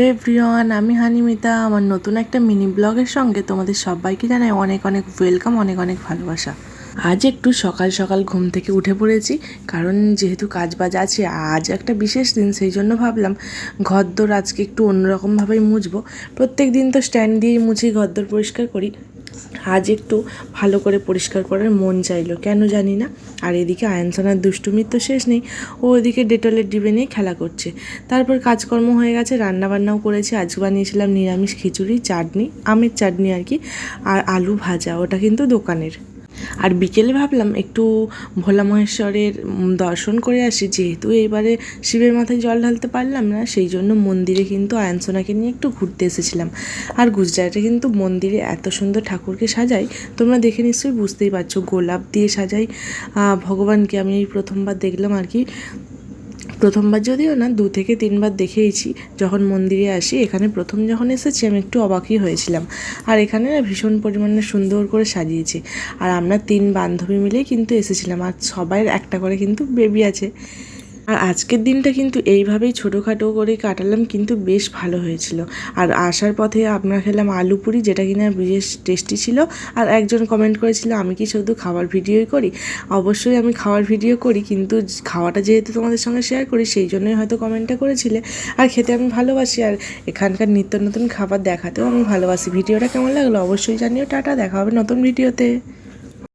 Everyone, আমি হানিমিতা। আমার নতুন একটা মিনি ব্লগের সঙ্গে তোমাদের সবাইকে জানাই অনেক অনেক ওয়েলকাম, অনেক অনেক ভালোবাসা। আজ একটু সকাল সকাল ঘুম থেকে উঠে পড়েছি, কারণ যেহেতু কাজ বাজ আছে, আজ একটা বিশেষ দিন, সেই জন্য ভাবলাম ঘরদোর আজকে একটু অন্যরকমভাবেই মুছবো। প্রত্যেক দিন তো স্ট্যান্ড দিয়েই মুছি, ঘরদোর পরিষ্কার করি। আজ একটু ভালো করে পরিষ্কার করার মন চাইলো, কেন জানি না। আর এদিকে আয়ানসোনার দুষ্টুমির তো শেষ নেই, ও ওদিকে ডেটলের ডিবে নিয়ে খেলা করছে। তারপর কাজকর্ম হয়ে গেছে, রান্নাবান্নাও করেছি। আজ বানিয়েছিলাম নিরামিষ খিচুড়ি, চাটনি, আমের চাটনি আর কি, আর আলু ভাজা, ওটা কিন্তু দোকানের। আর বিকেলে ভাবলাম একটু ভোলা মহেশ্বরের দর্শন করে আসি, যেহেতু এইবারে শিবের মাথায় জল ঢালতে পারলাম না, সেই জন্য মন্দিরে কিন্তু আয়ানসোনাকে নিয়ে একটু ঘুরতে এসেছিলাম। আর গুজরাটে কিন্তু মন্দিরে এত সুন্দর ঠাকুরকে সাজায়, তোমরা দেখে নিশ্চয়ই বুঝতেই পারছো, গোলাপ দিয়ে সাজাই ভগবানকে। আমি এই প্রথমবার দেখলাম আর কি, প্রথমবার যদিও না, 2 থেকে 3 বার দেখেইছি যখন মন্দিরে আসি। এখানে প্রথম যখন এসেছি আমি একটু অবাকই হয়েছিলাম। আর এখানে না ভীষণ পরিমাণে সুন্দর করে সাজিয়েছে। আর আমরা 3 বান্ধবী মিলেই কিন্তু এসেছিলাম, আর সবাইয়ের একটা করে কিন্তু বেবি আছে। আর আজকের দিনটা কিন্তু এইভাবেই ছোটোখাটো করে কাটালাম, কিন্তু বেশ ভালো হয়েছিল। আর আসার পথে আমরা খেলাম আলু পুরি, যেটা কিনা বেশ টেস্টি ছিল। আর একজন কমেন্ট করেছিল, আমি কি শুধু খাবার ভিডিওই করি? অবশ্যই আমি খাওয়ার ভিডিও করি, কিন্তু খাওয়াটা যেহেতু তোমাদের সঙ্গে শেয়ার করি, সেই জন্যই হয়তো কমেন্টটা করেছিলে। আর খেতে আমি ভালোবাসি, আর এখানকার নিত্য নতুন খাবার দেখাতেও আমি ভালোবাসি। ভিডিওটা কেমন লাগলো অবশ্যই জানিও। টাটা, দেখা হবে নতুন ভিডিওতে।